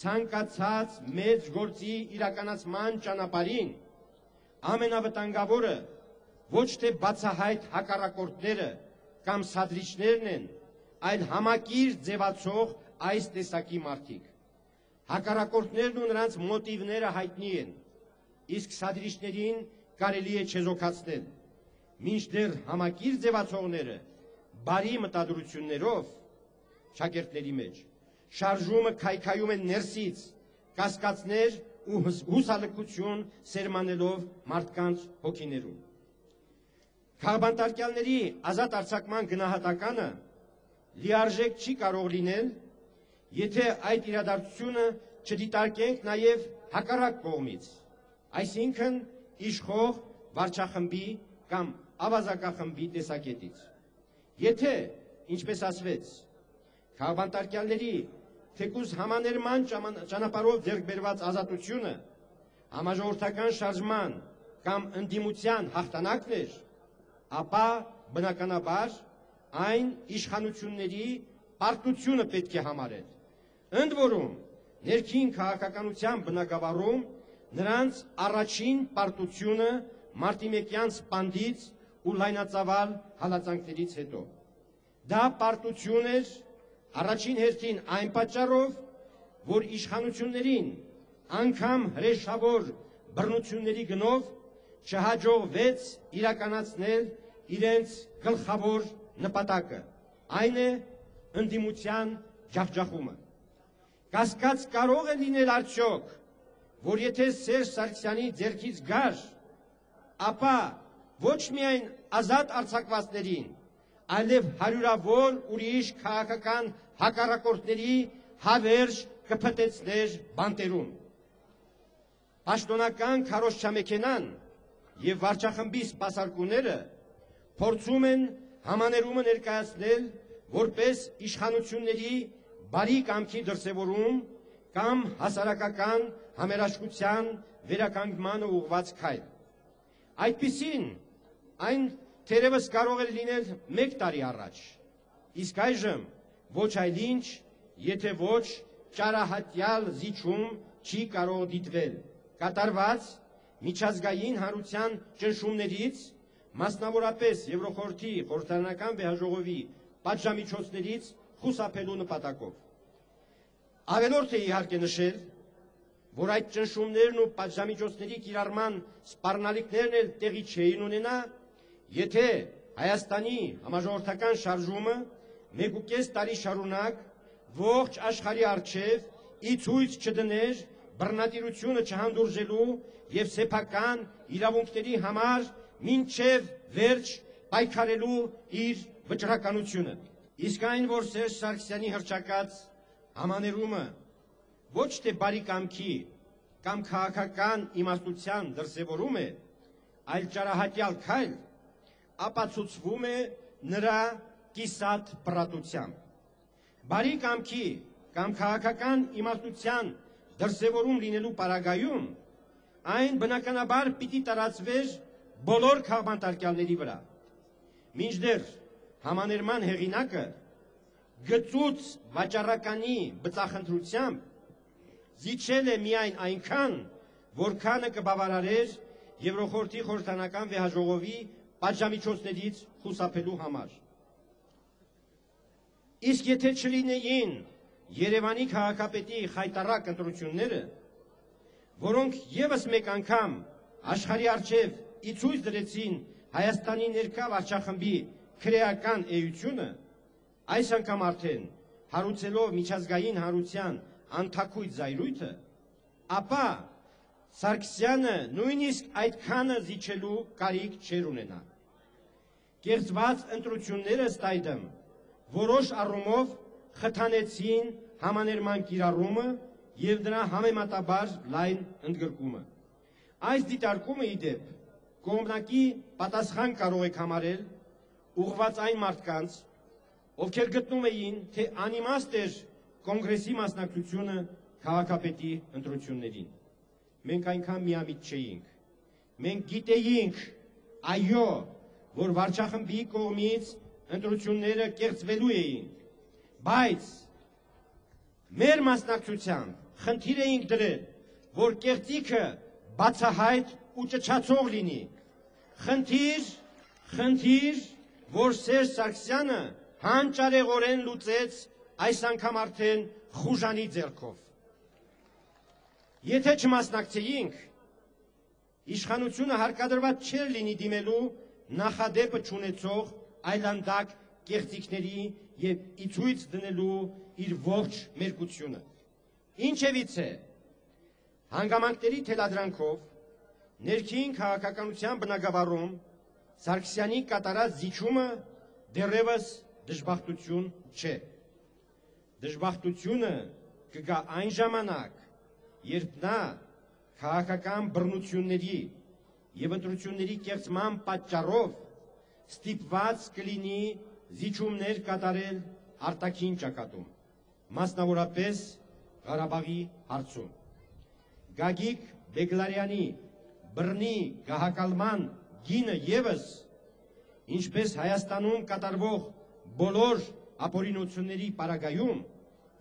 ցանկացած մեծ գործի իրականացման ճանապարհին ամենավտանգավորը ոչ թե բացահայտ հակառակորդները կամ սադրիչներն են, այլ համակիր ձևացող այս տեսակի մարդիկ։ Հակառակորդներն ու նրանց մոտիվները հայտնի են, իսկ սադրիչներին կարելի է չեզոքացնել, մինչդեռ համակիր ձևացողները բարի մտադրություններով շակերտների մեջ շարժումը քայքայում են ներսից, կասկածներ ու հուսալքություն սերմանելով մարդկանց հոգիներում։ Քաղբանտարկյալների ազատ արձակման գնահատականը լիարժեք չի կարող լինել, եթե այդ իրադարձությունը չդիտարկենք նաև հակառակ կողմից, այսինքն իշխող վարչախմբի կամ ավազակախմբի տեսակետից։ Եթե, ինչպես ասվեց, քաղբանտարկյալների թեկուզ համաներման ճանապարհով ձեռք բերված ազատությունը համաժողովրդական շարժման կամ ընդդիմության հաղթանակն էր, ապա բնականաբար այն իշխանությունների պարտությունը պետք է համարել։ Ընդ որում, ներքին քաղաքականության բնագավառում նրանց առաջին պարտությունը մարտիմեկյան սպանդից ու լայնածավալ հալածանքներից հետո։ Դա պարտություն էր առաջին հերթին այն պատճառով, որ իշխանություններին անգամ հրեշավոր բռնությունների գնով չհաջողվեց իրականացնել իրենց գլխավոր նպատակը, այն է ընդդիմության ջախջախումը։ Կասկած կարող է լինել արդյոք, որ եթե Սերժ Սարգսյանի ձեռքից գար, ապա ոչ միայն ազատ արձակվածներին, այլև հարյուրավոր ուրիշ քաղաքական հակառակորդների հավերժ կփտեցներ բանտերում։ Պաշտոնական քարոզչամեքենան եւ վարչախմբի սպասարկուները փորձում են համաներումը ներկայացնել որպես իշխանությունների բարի կամքի դրսևորում կամ հասարակական համերաշխության վերականգնմանը ուղղված քայլ։ Այդպիսին այն թերևս կարող էր լինել 1 տարի առաջ, իսկ այժմ ոչ այլ ինչ, եթե ոչ ճարահատյալ զիջում չի կարող դիտվել, կատարված միջազգային հանրության ճնշումներից, մասնավորապես Եվրոխորհրդի խորհրդարանական վեհաժողովի պատժամիջոցներից խուսափելու նպատակով։ Ավելորդ է իհարկե նշել, որ այդ ճնշումներն ու պատժամիջոցների կիրառման սպառնալիքներն էլ տեղի չէին ունենա, եթե Հայաստանի համաժողովրդական շարժումը 1.5 տարի շարունակ ողջ աշխարհի առջև ի ցույց չդներ բռնատիրությունը չհանդուրժելու եւ սեփական իրավունքների համար մինչև վերջ պայքարելու իր վճռականությունը։ Իսկ այն, որ Սերժ Սարգսյանի հռչակած համաներումը ոչ թե բարի կամքի կամ քաղաքական իմաստության դրսևորում է, այլ ճարահատյալ քայլ, ապացուցվում է նրա կիսատ պրատությամբ։ Բարի կամքի կամ քաղաքական իմաստության դրսևորում լինելու պարագայում այն բնականաբար պիտի տարածվեր բոլոր քաղբանտարկյալների վրա։ Մինչդեռ համաներման հեղինակը գծուց վաճառականի բծախնդրությամբ զիջել է միայն այնքան, որքանը կբավարարեր Եվրոխորհրդի խորհրդարանական վեհաժողովի պատժամիջոցներից խուսափելու համար։ Իսկ եթե չլինեին Երևանի քաղաքապետի խայտառակ ընտրությունները, որոնք եւս մեկ անգամ աշխարհի առջև ի ցույց դրեցին Հայաստանի ներկա վարչախմբի քրեական էությունը, այս անգամ արդեն հարուցելով միջազգային հանրության անթաքույց զայրույթը, ապա Սարգսյանը նույնիսկ այդքանը զիջելու կարիք չէր ունենա։ Կեղծված ընտրությունները ըստ այդմ որոշ առումով խթանեցին համաներման կիրառումը եւ դրա համեմատաբար լայն ընդգրկումը։ Այս դիտարկումը ի դեպ կողմնակի պատասխան կարող եք համարել ուղղված այն մարդկանց, ովքեր գտնում էին, թե անիմաստ էր կոնգրեսի մասնակցությունը քաղաքապետի ընտրություններին։ Մենք այնքան միամիտ չէինք։ Մենք գիտեինք, այո, որ վարչախմբի կողմից ընտրությունները կեղծվելու էին, բայց մեր մասնակցությամբ խնդիր էինք դրել, որ կեղծիքը բացահայտ ու ճչացող լինի։ Խնդիր, որ Սերժ Սարգսյանը հանճարեղորեն լուծեց այս անգամ արդեն խուժանի ձեռքով։ Եթե չմասնակցեինք, իշխանությունը հարկադրված չէր լինի դիմելու նախադեպը չունեցող այլանդակ կեղծիքների և իցույց դնելու իր ողջ մերկությունը։ Ինչևիցե, հանգամանքների թելադրանքով ներքին քաղաքականության բնագավառում Սարգսյանի կատարած զիջումը դեռևս դժբախտություն չէ։ Դժբախտությունը կգա այն ժամանակ, երբ նա քաղաքական բռնությունների և ընտրությունների կեղծման պատճառով ստիպված կլինի զիջումներ կատարել արտաքին ճակատում, մասնավորապես Ղարաբաղի հարցում։ Գագիկ Բեգլարյանի բռնի գահակալման գինը ևս, ինչպես Հայաստանում կատարվող բոլոր ապօրինությունների պարագայում,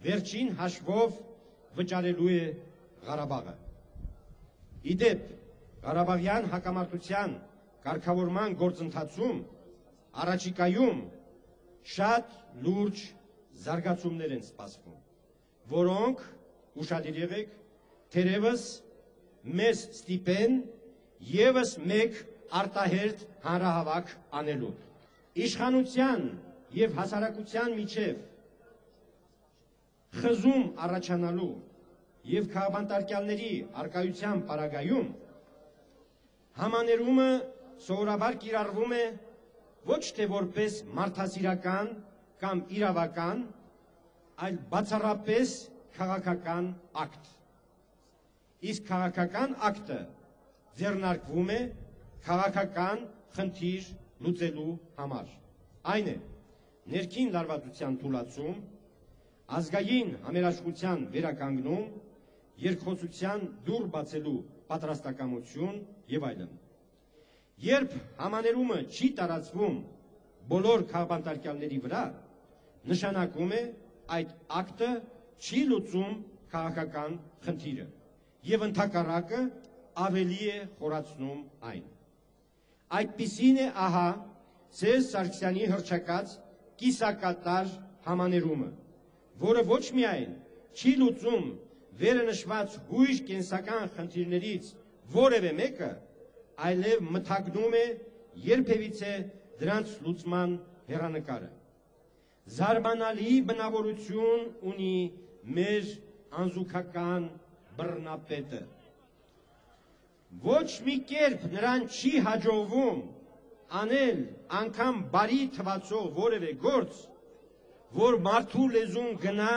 վերջին հաշվով վճարելու է Ղարաբաղը։ Իդեպ, Ղարաբաղյան հակամարտության կարգավորման գործընթացում առաջիկայում շատ լուրջ զարգացումներ են սպասվում, որոնք, ուշադիր եղեք, թերևս մեզ ստիպեն ևս մեկ արտահերթ հանրահավաք անելու։ Իշխանության և հասարակության միջև խզում առաջանալու և քաղբանտարկյալների առկայության պարագայում համաներումը սովորաբար կիրառվում է ոչ թե որպես մարդասիրական կամ իրավական, այլ բացառապես քաղաքական ակտ։ Իսկ քաղաքական ակտը ձեռնարկվում է քաղաքական խնդիր լուծելու համար։ Այն է ներքին լարվածության թուլացում, ազգային համերաշխության վերականգնում, երկխոսության դուռ բացելու պատրաստակամություն և այլն։ Երբ համաներումը չի տարածվում բոլոր քաղբանտարկյալների վրա, նշանակում է այդ ակտը չի լուծում քաղաքական խնդիրը և ընդհակառակը ավելի է խորացնում այն։ Այդպիսին է ահա Սերժ Սարգսյանի հռչակած կիսակատար համաներումը, որը ոչ միայն չի լուծում վերը նշված հույժ կենսական խնդիրներից որևէ մեկը, այլև մթագնում է երբևիցե դրանց լուծման հեռանկարը։ Զարմանալի բնավորություն ունի մեր անզուգական բռնապետը։ Ոչ մի կերպ նրան չի հաջողվում անել անգամ բարի թվացող որևէ գործ, որ մարդու լեզուն գնա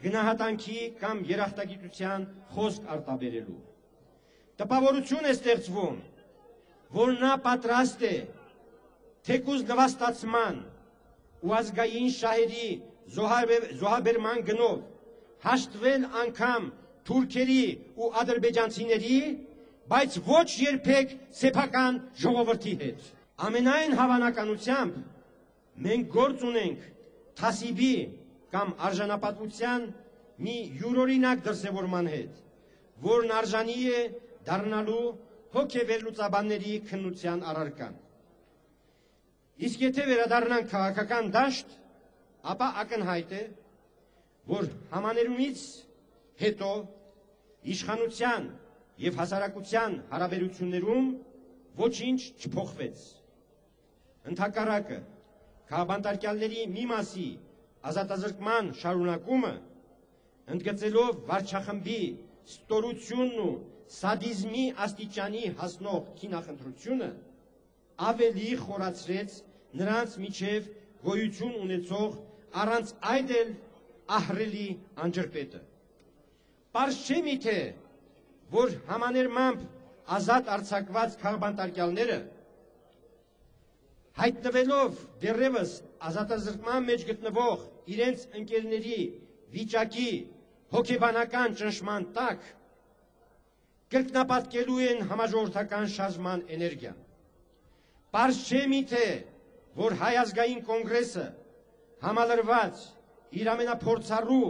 գնահատանքի կամ երախտագիտության խոսք արտաբերելու։ Տպավորություն է ստեղծվում, որ նա պատրաստ է թեկուզ նվաստացման ու ազգային շահերի զոհաբերման գնով հաշտվել անգամ թուրքերի ու ադրբեջանցիների, բայց ոչ երբեք սեփական ժողովրդի հետ։ Ամենայն հավանականությամբ մենք գործ ունենք թասիբի կամ արժանապատվության մի յուրօրինակ դրսևորման հետ, որն արժանի է դառնալու հոգեվերլուծաբանների քննության առարկան։ Իսկ եթե վերադառնանք քաղաքական դաշտ, ապա ակնհայտ է, որ համաներումից հետո իշխանության և հասարակության հարաբերություններում ոչինչ չփոխվեց։ Ընդհակառակը, քաղբանտարկյալների մի մասի ազատազրկման շարունակումը, ընդգծելով վարչախմբի ստորությունն ու սադիզմի աստիճանի հասնող քինախնդրությունը, ավելի խորացրեց նրանց միջև գոյություն ունեցող առանց այդ էլ ահռելի անջրպետը։ Պարզ չէ միթե, որ համաներմամբ ազատ արձակված քաղբանտարկյալները հայտնվելով դեռևս ազատազրկման մեջ գտնվող իրենց ընկերների վիճակի հոգեբանական ճնշման տակ կրկնապատկելու են համաժողովրդական շարժման էներգիան։ Պարզ չէ միթե, որ Հայ ազգային կոնգրեսը համալրված իր ամենափորձառու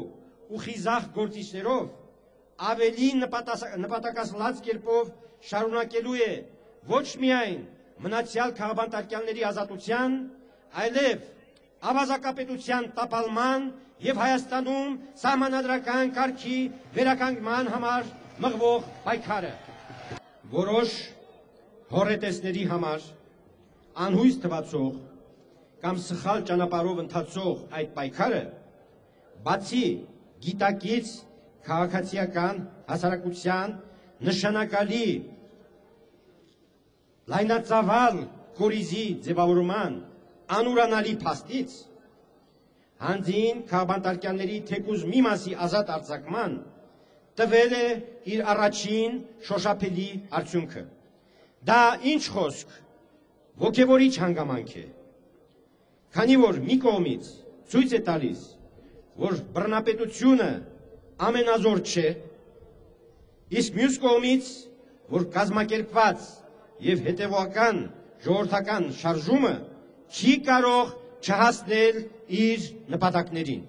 ու խիզախ գործիչներով ավելի նպատակասլաց կերպով շարունակելու է ոչ միայն մնացյալ քաղաքապետարյանների ազատության, այլև ավազակապետության տապալման և Հայաստանում սահմանադրական կարգի վերականգնման համար մղվող պայքարը։ Որոշ հոռետեսների համար անհույս թվացող կամ սխալ ճանապարհով ընթացող այդ պայքարը բացի գիտակից քաղաքացիական հասարակության նշանակալի լայնածավալ կորիզի ձևավորման անուրանալի փաստից հանձին քաղաքապետարյանների թեկուզ մի մասի ազատ արձակման տվել է իր առաջին շոշափելի արդյունքը։ Դա ինչ խոսք, ոգևորիչ հանգամանք է, քանի որ մի կողմից ցույց է տալիս, որ բռնապետությունը ամենազոր չէ, իսկ մյուս կողմից, որ կազմակերպված և հետևողական ժողովրդական շարժումը չի կարող չհասնել իր նպատակներին։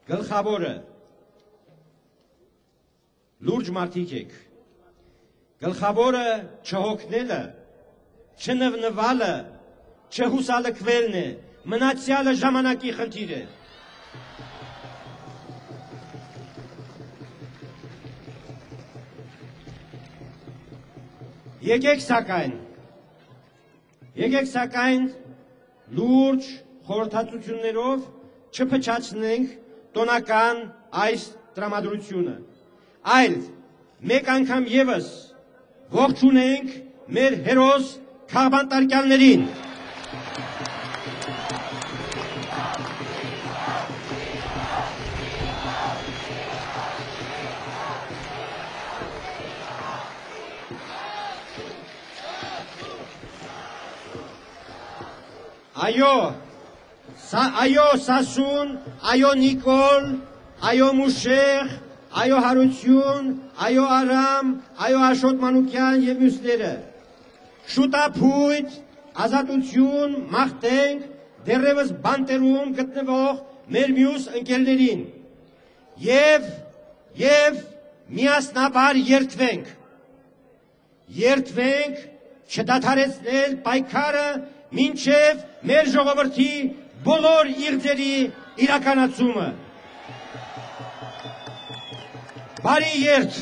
Գլխավորը լուրջ մարդիկ եք, գլխավորը չհոգնելը, չնվնվալը, չհուսալքվելն է, մնացյալը ժամանակի խնդիր է։ Եկեք սակայն լուրջ խորհրդածություններով չփչացնենք տոնական այս տրամադրությունը, այլ մեկ անգամ ևս ողջունենք մեր հերոս քաղաքապետարյաններին։ Այո Սասուն, այո Նիկոլ, այո Մուշեղ, այո Հարություն, այո Արամ, այո Աշոտ Մանուկյան և մյուսները։ Շուտափույթ, ազատություն, մաղթենք դեռևս բանտերում գտնվող մեր մյուս ընկերներին և միասնաբար երդվենք չդադարեցնել պայքարը մինչև մեր ժողովրդի բոլոր իղձերի իրականացումը։ Բարի երդ։